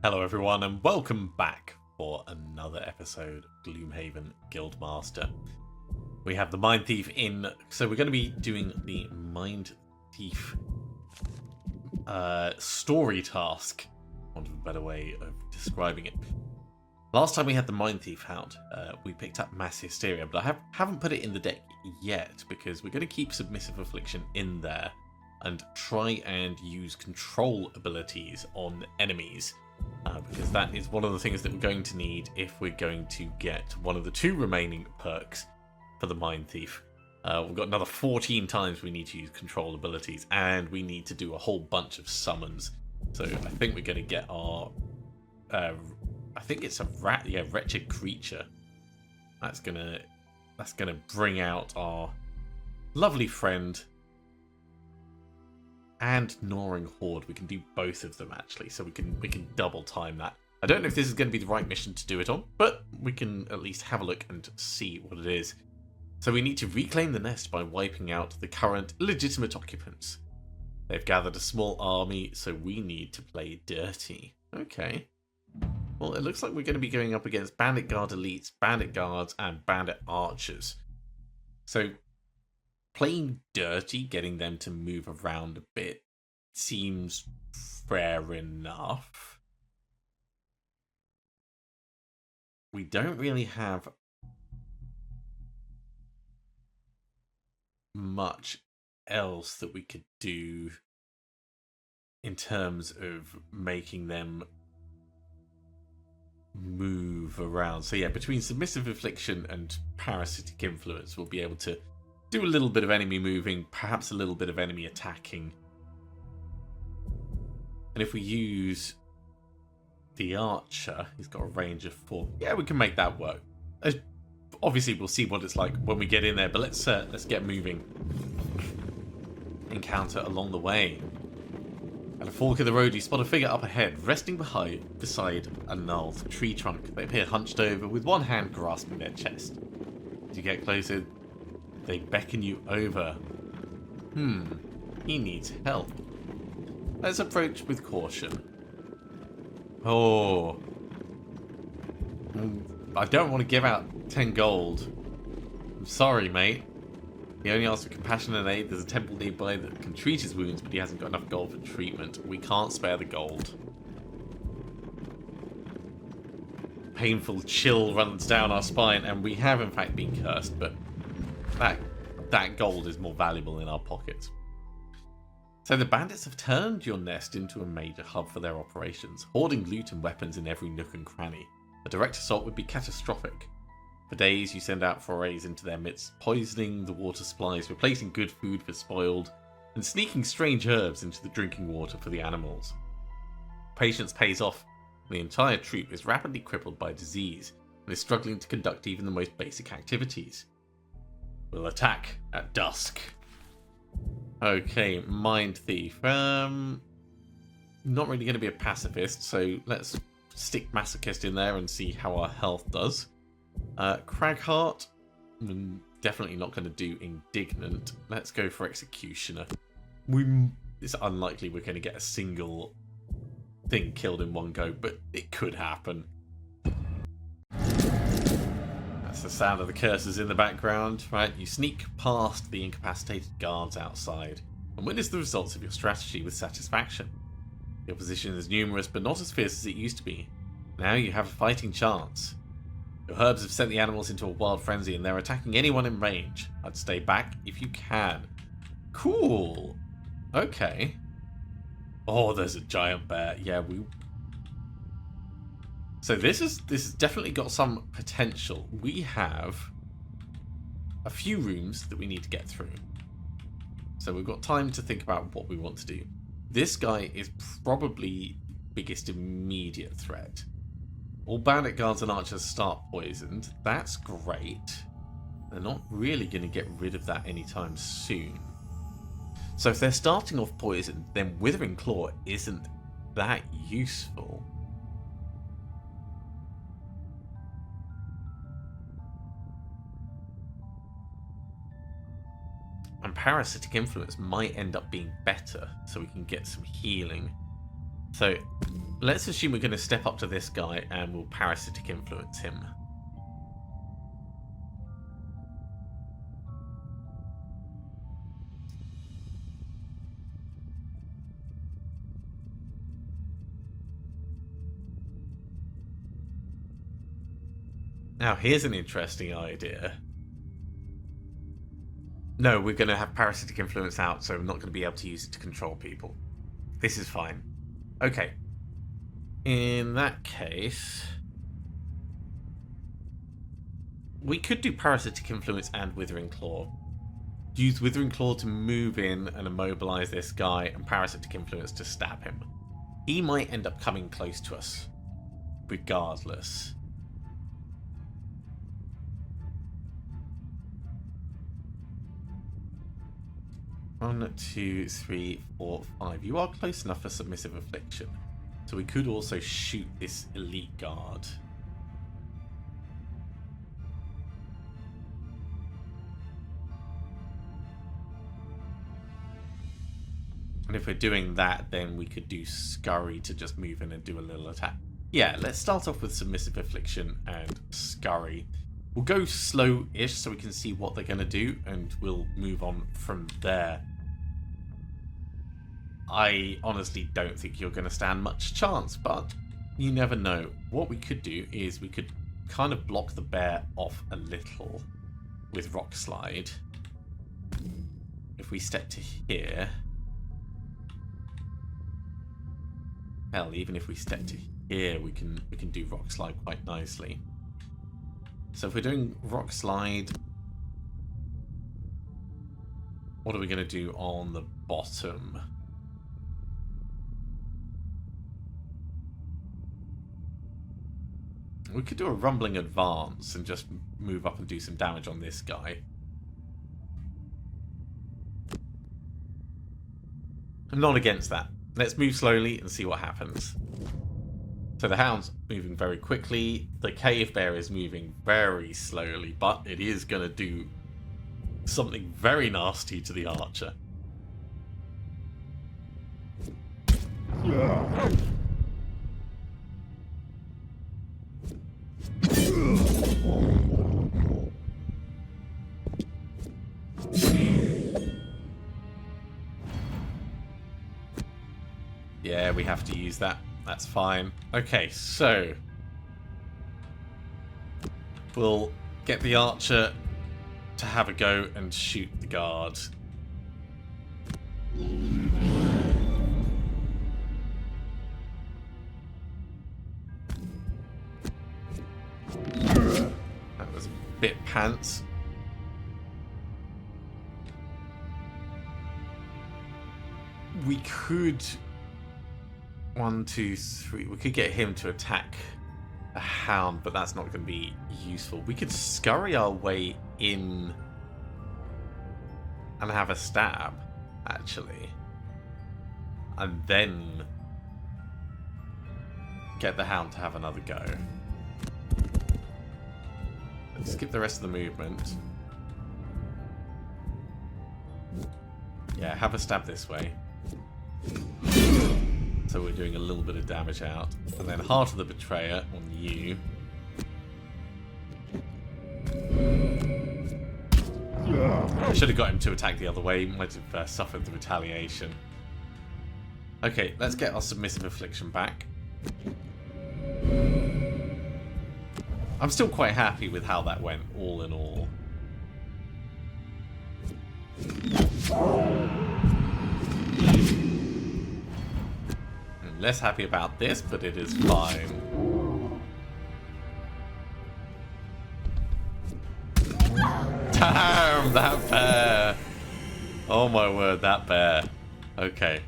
Hello everyone and welcome back for another episode of Gloomhaven Guildmaster. We have the Mindthief in, so we're going to be doing the Mindthief story task. I want a better way of describing it. Last time we had the Mindthief out, we picked up Mass Hysteria, but I haven't put it in the deck yet because we're going to keep Submissive Affliction in there and try and use control abilities on enemies. Because that is one of the things that we're going to need if we're going to get one of the two remaining perks for the Mindthief. We've got another 14 times we need to use control abilities, and we need to do a whole bunch of summons. So I think we're going to get our... I think it's a wretched creature. That's gonna bring out our lovely friend and Gnawing Horde. We can do both of them actually, so we can double time that. I don't know if this is going to be the right mission to do it on, but we can at least have a look and see what it is. So we need to reclaim the nest by wiping out the current legitimate occupants. They've gathered a small army, so we need to play dirty. Okay. Well, it looks like we're going to be going up against Bandit Guard Elites, Bandit Guards, and Bandit Archers. So playing dirty, getting them to move around a bit, seems fair enough. We don't really have much else that we could do in terms of making them move around. So yeah, between Submissive Affliction and Parasitic Influence, we'll be able to do a little bit of enemy moving, perhaps a little bit of enemy attacking. And if we use the Archer, he's got a range of 4. Yeah, we can make that work. Obviously, we'll see what it's like when we get in there, but let's get moving. Encounter along the way. At a fork of the road, you spot a figure up ahead, resting beside a gnarled tree trunk. They appear hunched over, with one hand grasping their chest. As you get closer, they beckon you over. He needs help. Let's approach with caution. Oh. I don't want to give out 10 gold. I'm sorry, mate. He only asks for compassion and aid. There's a temple nearby that can treat his wounds, but he hasn't got enough gold for treatment. We can't spare the gold. Painful chill runs down our spine, and we have in fact been cursed, but that gold is more valuable in our pockets. So the bandits have turned your nest into a major hub for their operations, hoarding loot and weapons in every nook and cranny. A direct assault would be catastrophic. For days you send out forays into their midst, poisoning the water supplies, replacing good food for spoiled, and sneaking strange herbs into the drinking water for the animals. Patience pays off. The entire troop is rapidly crippled by disease, and is struggling to conduct even the most basic activities. We'll attack at dusk. Okay, Mindthief. Not really going to be a pacifist, so let's stick Masochist in there and see how our health does. Cragheart, definitely not going to do Indignant. Let's go for Executioner. It's unlikely we're going to get a single thing killed in one go, but it could happen. That's the sound of the curses in the background, right? You sneak past the incapacitated guards outside and witness the results of your strategy with satisfaction. The opposition is numerous, but not as fierce as it used to be. Now you have a fighting chance. Your herbs have sent the animals into a wild frenzy, and they're attacking anyone in range. I'd stay back if you can. Cool. Okay. Oh, there's a giant bear. Yeah, So this has definitely got some potential. We have a few rooms that we need to get through. So we've got time to think about what we want to do. This guy is probably the biggest immediate threat. All bandit guards and archers start poisoned. That's great. They're not really going to get rid of that anytime soon. So if they're starting off poisoned, then Withering Claw isn't that useful. And Parasitic Influence might end up being better, so we can get some healing. So let's assume we're going to step up to this guy and we'll parasitic influence him. Now, here's an interesting idea. No, we're going to have parasitic influence out, so we're not going to be able to use it to control people. This is fine. Okay. In that case, we could do parasitic influence and Withering Claw. Use Withering Claw to move in and immobilize this guy, and parasitic influence to stab him. He might end up coming close to us, regardless. One, 2, 3, 4, 5. You are close enough for submissive affliction. So we could also shoot this elite guard. And if we're doing that, then we could do Scurry to just move in and do a little attack. Yeah, let's start off with submissive affliction and Scurry. We'll go slow-ish so we can see what they're going to do, and we'll move on from there. I honestly don't think you're going to stand much chance, but you never know. What we could do is we could kind of block the bear off a little with Rock Slide. If we step to here... Hell, even if we step to here, we can do Rock Slide quite nicely. So if we're doing Rock Slide, what are we going to do on the bottom? We could do a Rumbling Advance and just move up and do some damage on this guy. I'm not against that. Let's move slowly and see what happens. So the hound's moving very quickly. The cave bear is moving very slowly, but it is going to do something very nasty to the archer. Yeah, we have to use that. That's fine. Okay, so we'll get the archer to have a go and shoot the guard. That was a bit pants. We could... 1, 2, 3. We could get him to attack a hound, but that's not going to be useful. We could scurry our way in and have a stab, actually. And then get the hound to have another go. Let's skip the rest of the movement. Yeah, have a stab this way. So we're doing a little bit of damage out. And then Heart of the Betrayer on you. I should have got him to attack the other way. He might have suffered the retaliation. Okay, let's get our submissive affliction back. I'm still quite happy with how that went, all in all. Less happy about this, but it is fine. Damn, that bear! Oh my word, that bear. Okay.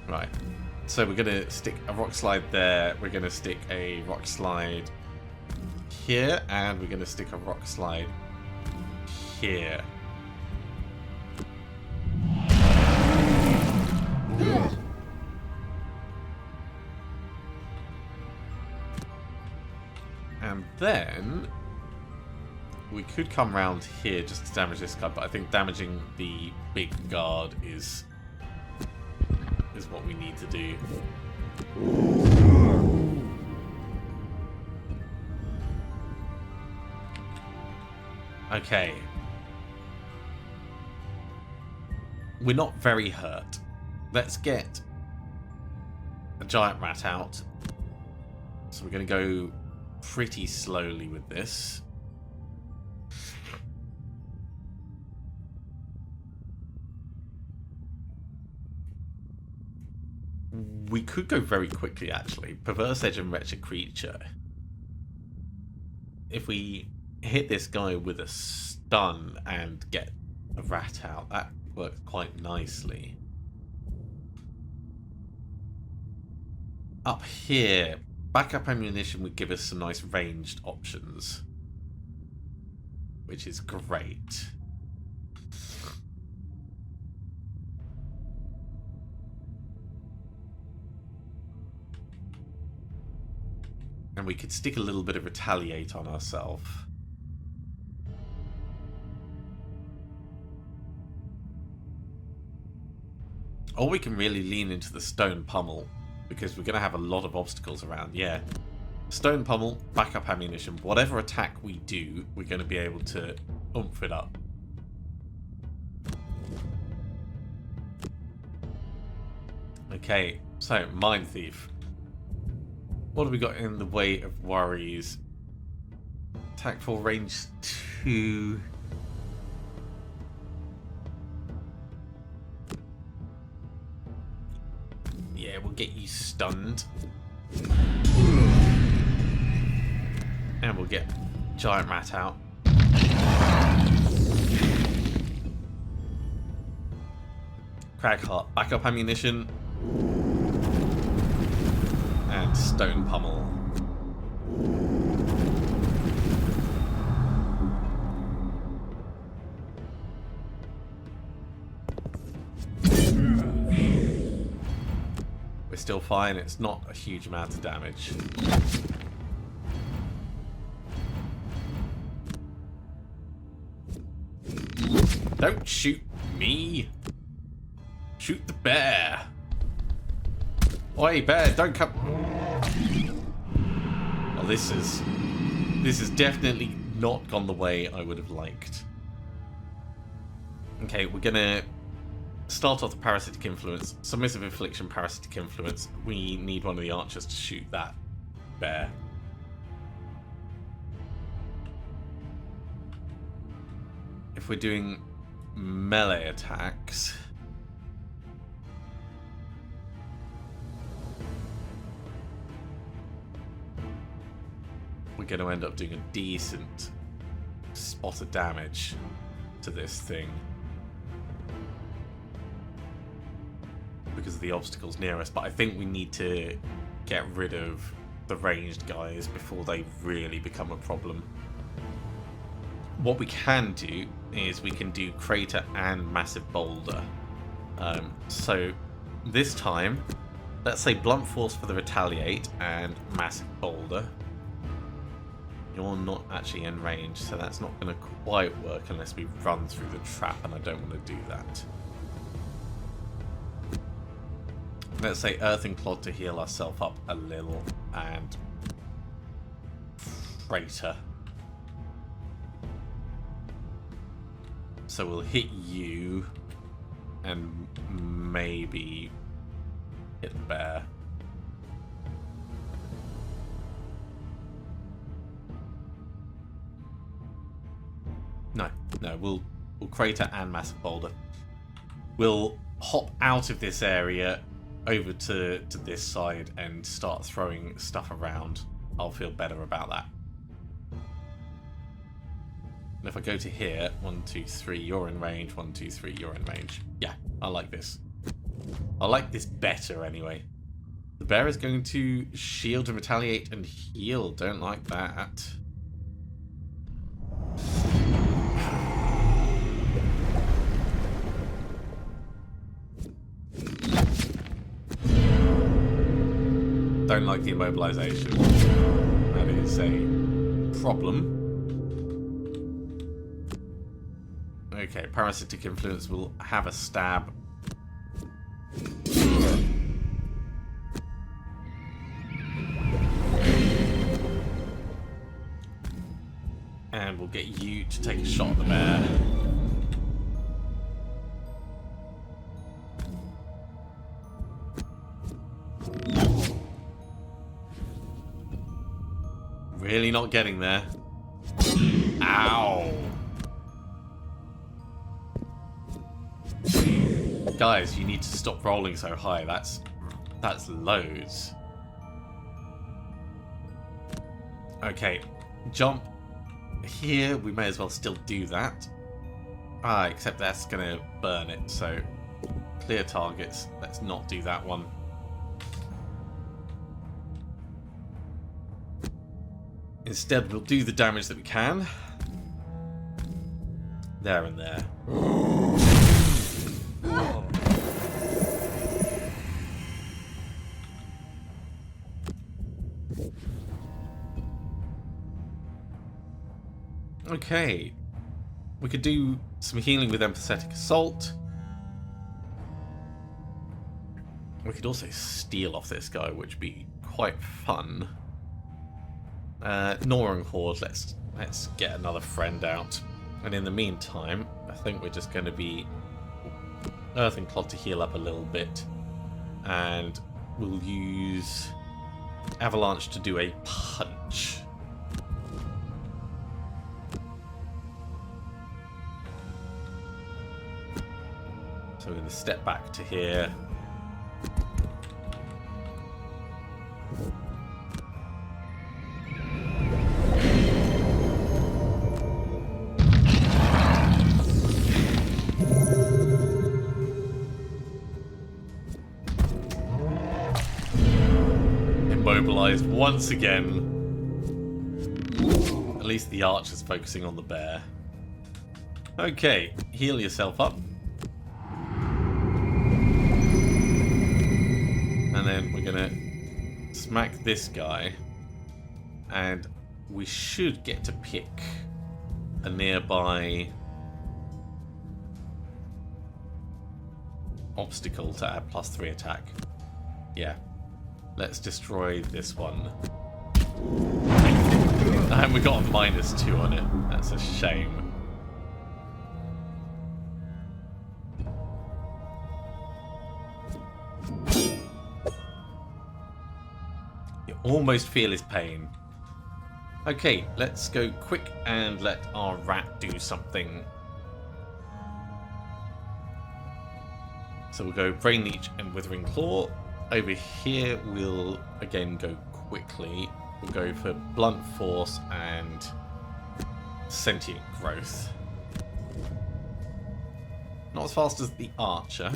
Right. So we're going to stick a Rock Slide there. We're going to stick a Rock Slide here. And we're going to stick a Rock Slide here. And then we could come round here just to damage this guy, but I think damaging the big guard is what we need to do. Okay. We're not very hurt. Let's get a giant rat out. So we're going to go pretty slowly with this. We could go very quickly, actually. Perverse Edge and Wretched Creature. If we hit this guy with a stun and get a rat out, that works quite nicely. Up here, backup ammunition would give us some nice ranged options, which is great. And we could stick a little bit of Retaliate on ourselves. Or we can really lean into the Stone Pummel, because we're going to have a lot of obstacles around. Yeah. Stone Pummel, backup ammunition. Whatever attack we do, we're going to be able to oomph it up. Okay, so Mindthief. What have we got in the way of worries? Attack for range 2. Yeah, we'll get you stunned. And we'll get Giant Rat out. Cragheart, backup ammunition. And Stone Pummel. We're still fine, it's not a huge amount of damage. Don't shoot me! Shoot the bear! Oi, bear, don't come... Well, this is definitely not gone the way I would have liked. Okay, we're gonna start off the Parasitic Influence. Submissive Infliction, Parasitic Influence. We need one of the archers to shoot that bear. If we're doing melee attacks... we're going to end up doing a decent spot of damage to this thing. Because of the obstacles near us. But I think we need to get rid of the ranged guys before they really become a problem. What we can do is we can do Crater and Massive Boulder. So this time, let's say Blunt Force for the Retaliate and Massive Boulder. You're not actually in range, so that's not going to quite work unless we run through the trap, and I don't want to do that. Let's say Earth and Clod to heal ourselves up a little, and Crater. So we'll hit you, and maybe hit the bear. No, we'll Crater and Massive Boulder. We'll hop out of this area over to this side and start throwing stuff around. I'll feel better about that. And if I go to here, 1, 2, 3, you're in range. 1, 2, 3, you're in range. Yeah, I like this. I like this better anyway. The bear is going to shield and retaliate and heal. Don't like that. Don't like the immobilization. That is a problem. Okay, Parasitic Influence will have a stab. And we'll get you to take a shot at the bear. Really not getting there. Ow! Guys, you need to stop rolling so high. That's loads. Okay, jump here. We may as well still do that. Except that's gonna burn it. So clear targets. Let's not do that one. Instead, we'll do the damage that we can. There and there. Okay. We could do some healing with Empathetic Assault. We could also steal off this guy, which would be quite fun. Nora and Horde, let's get another friend out. And in the meantime, I think we're just going to be Earth and Clod to heal up a little bit. And we'll use Avalanche to do a punch. So we're going to step back to here. Immobilized once again. At least the archer's focusing on the bear. Okay, heal yourself up. And then we're gonna smack this guy. And we should get to pick a nearby obstacle to add +3 attack. Yeah. Let's destroy this one. And we got a -2 on it. That's a shame. You almost feel his pain. Okay, let's go quick and let our rat do something. So we'll go Brain Leech and Withering Claw. Over here, we'll again go quickly. We'll go for Blunt Force and Sentient Growth. Not as fast as the Archer.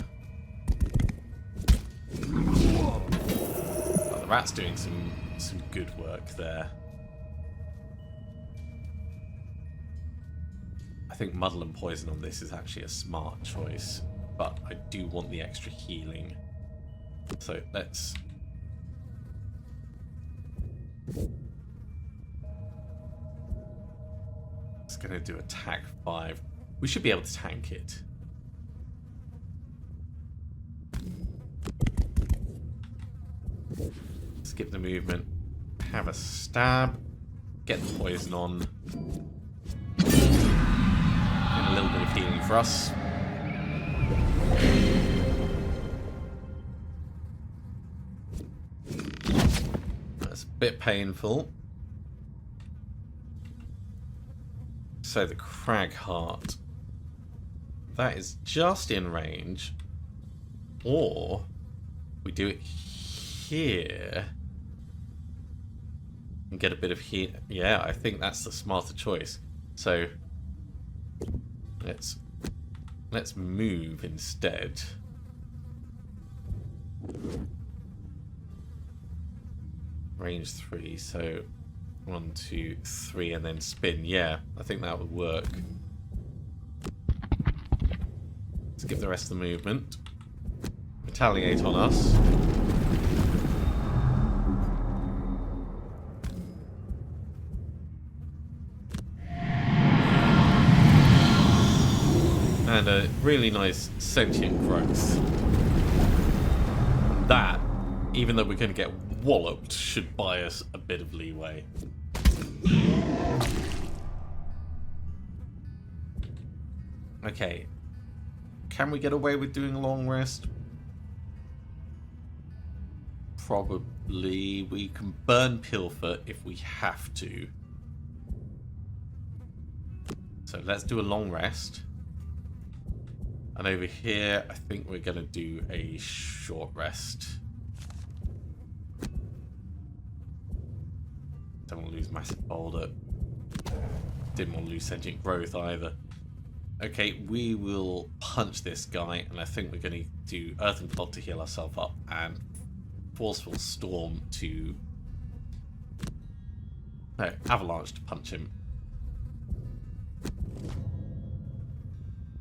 But the rat's doing some good work there. I think Muddle and Poison on this is actually a smart choice, but I do want the extra healing. So let's... It's going to do attack 5. We should be able to tank it. Skip the movement. Have a stab. Get the poison on. And a little bit of healing for us. That's a bit painful. So the Cragheart. That is just in range. Or we do it here and get a bit of heat. Yeah, I think that's the smarter choice. So let's move instead. Range 3, so 1, 2, 3, and then spin. Yeah, I think that would work. Skip the rest of the movement. Retaliate on us. And a really nice sentient growth. That, even though we're going to get walloped, should buy us a bit of leeway. Okay. Can we get away with doing a long rest? Probably. We can burn Pilfer if we have to. So let's do a long rest. And over here, I think we're going to do a short rest. Don't want to lose Massive Boulder. Didn't want to lose Sentient Growth either. Okay, we will punch this guy, and I think we're going to do Earth and Clod to heal ourselves up, and Forceful Storm to... No, Avalanche to punch him.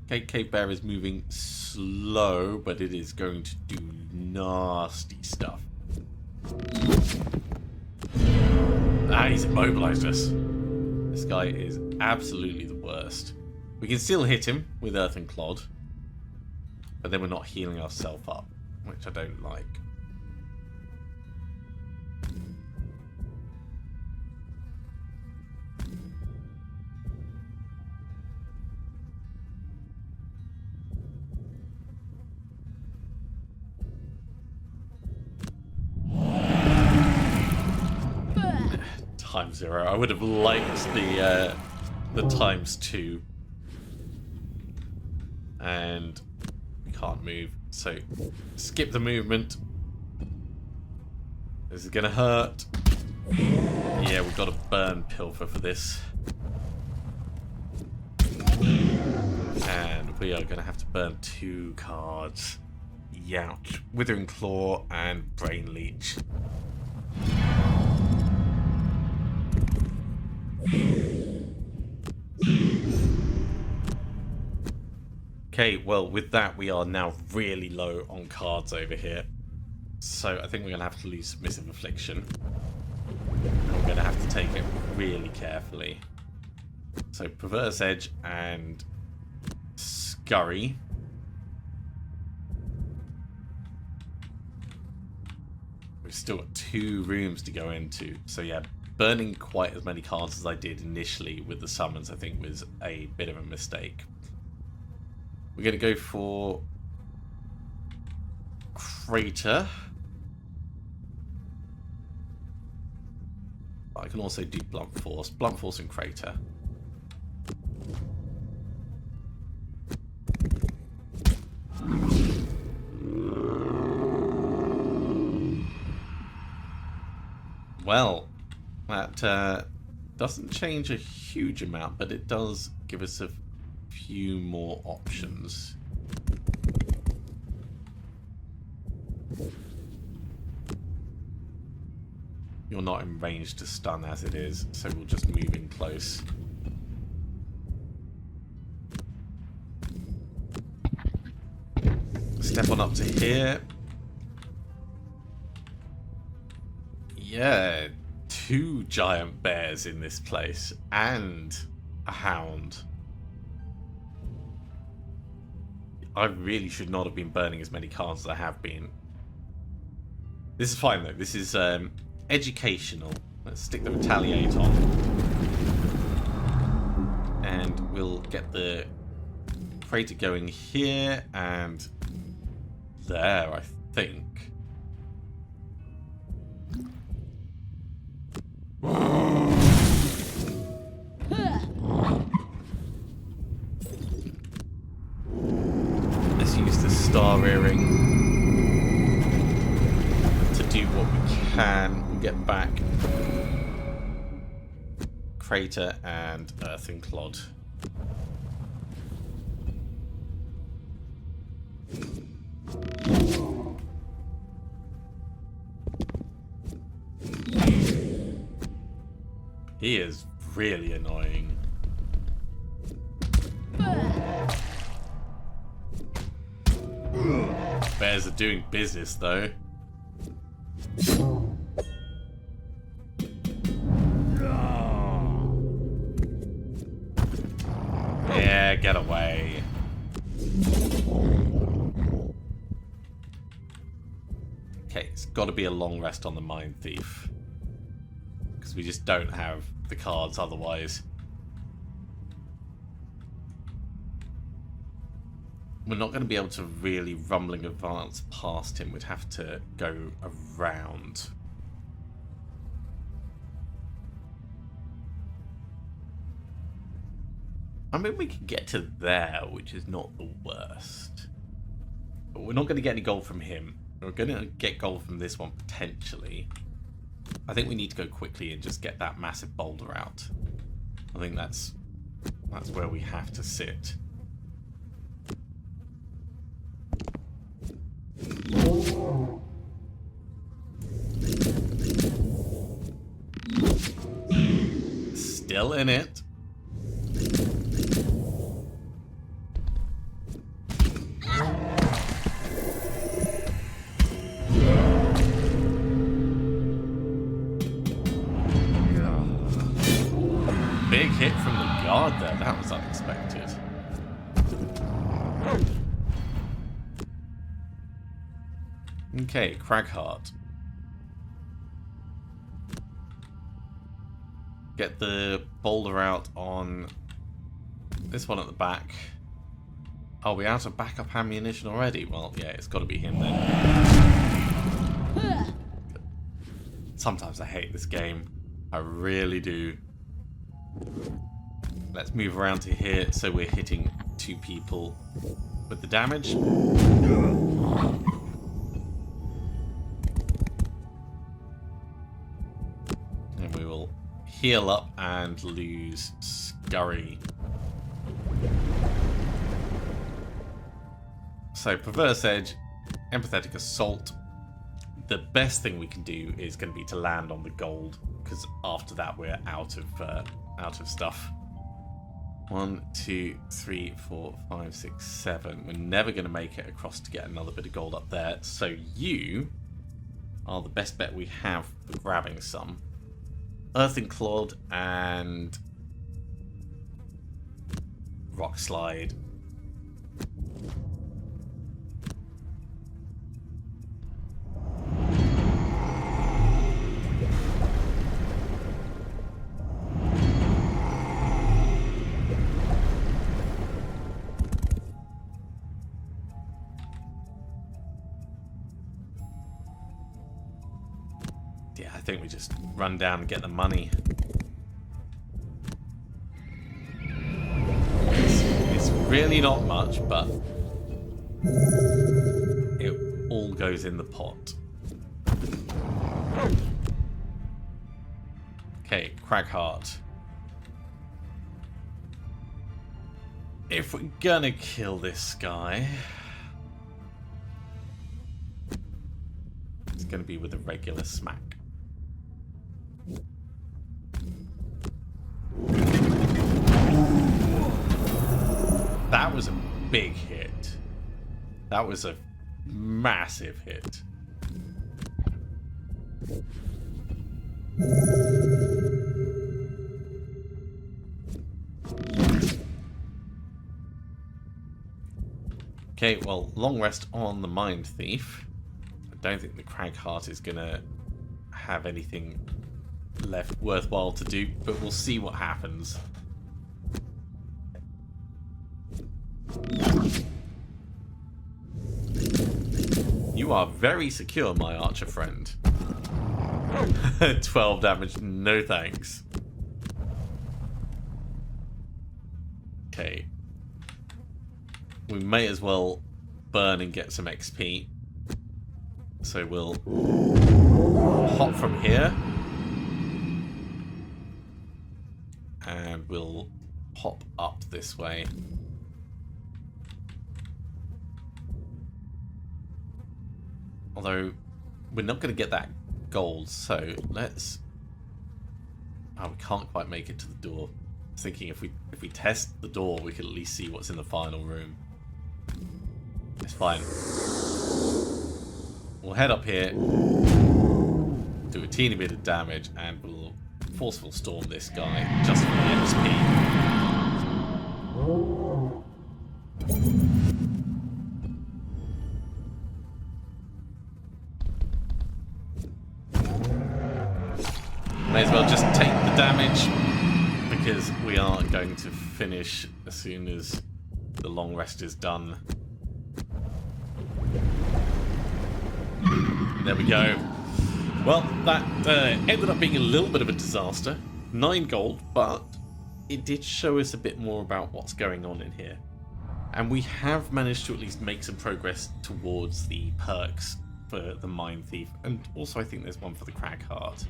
Okay, Cave Bear is moving slow, but it is going to do nasty stuff. Ah, he's immobilized us. This guy is absolutely the worst. We can still hit him with Earth and Clod, but then we're not healing ourselves up, which I don't like. Times 0. I would have liked the ×2. And we can't move, so skip the movement. This is gonna hurt. Yeah, we've got to burn Pilfer for this. And we are gonna have to burn 2 cards. Youch. Withering Claw and Brain Leech. Okay, well, with that, we are now really low on cards over here. So I think we're going to have to lose Submissive Affliction. And we're going to have to take it really carefully. So Perverse Edge and Scurry. We've still got 2 rooms to go into. So yeah, burning quite as many cards as I did initially with the summons, I think, was a bit of a mistake. We're going to go for Crater. I can also do Blunt Force. Blunt Force and Crater. Well, that doesn't change a huge amount, but it does give us a few more options. You're not in range to stun as it is, so we'll just move in close. Step on up to here. Yeah, 2 giant bears in this place and a hound. I really should not have been burning as many cards as I have been. This is fine though. This is educational. Let's stick the Retaliate on. And we'll get the Crater going here and there, I think. Let's use the Star Earring to do what we can and get back Crater and Earth and Clod. He is really annoying. Bears are doing business though. Yeah, get away. Okay, it's got to be a long rest on the Mindthief. Because we just don't have the cards otherwise. we're not going to be able to really rumbling advance past him. We'd have to go around. I mean, we could get to there, which is not the worst. But we're not going to get any gold from him. We're going to get gold from this one, potentially. I think we need to go quickly and just get that massive boulder out. I think that's where we have to sit. Still in it. Big hit from the guard there. That was unexpected. Okay, Cragheart. Get the boulder out on this one at the back. Are we out of backup ammunition already? Well, yeah, it's got to be him then. Sometimes I hate this game. I really do. Let's move around to here so we're hitting two people with the damage. And we will heal up and lose Scurry. So, Perverse Edge, Empathetic Assault. The best thing we can do is going to be to land on the gold, because after that we're out of stuff. 1, 2, 3, 4, 5, 6, 7. We're never going to make it across to get another bit of gold up there. So you are the best bet we have for grabbing some. Earthen Clod and Rock Slide. Yeah, I think we just run down and get the money. It's really not much, but it all goes in the pot. Okay, Cragheart. If we're gonna kill this guy, it's gonna be with a regular smack. That was a big hit. That was a massive hit. Okay, well, long rest on the Mindthief. I don't think the Cragheart is gonna have anything left worthwhile to do, but we'll see what happens. You are very secure, my archer friend. 12 damage, no thanks. Okay. We may as well burn and get some XP. So we'll hop from here. And we'll hop up this way. Although, we're not going to get that gold, so let's... Oh, we can't quite make it to the door. I was thinking if we test the door, we could at least see what's in the final room. It's fine. We'll head up here, do a teeny bit of damage, and we'll forceful storm this guy just for the XP. May as well just take the damage, because we are going to finish as soon as the long rest is done. There we go. Well, that ended up being a little bit of a disaster. 9 gold, but it did show us a bit more about what's going on in here. And we have managed to at least make some progress towards the perks for the Mindthief. And also I think there's one for the Cragheart.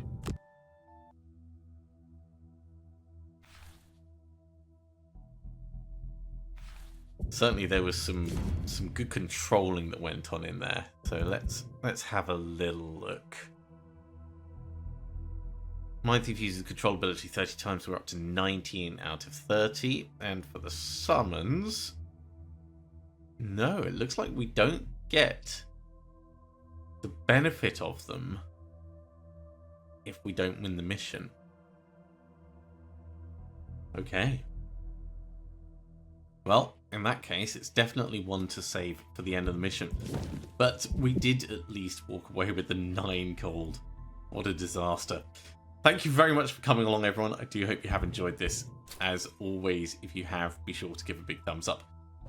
Certainly there was some good controlling that went on in there. So let's have a little look. Mindthief uses control ability 30 times. We're up to 19 out of 30. And for the summons, no, it looks like we don't get the benefit of them if we don't win the mission. Okay. Well, in that case, it's definitely one to save for the end of the mission. But we did at least walk away with the 9 gold. What a disaster. Thank you very much for coming along, everyone. I do hope you have enjoyed this. As always, if you have, be sure to give a big thumbs up.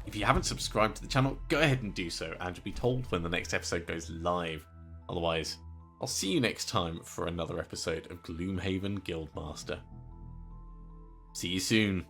If you haven't subscribed to the channel, go ahead and do so, and you'll be told when the next episode goes live. Otherwise, I'll see you next time for another episode of Gloomhaven Guildmaster. See you soon.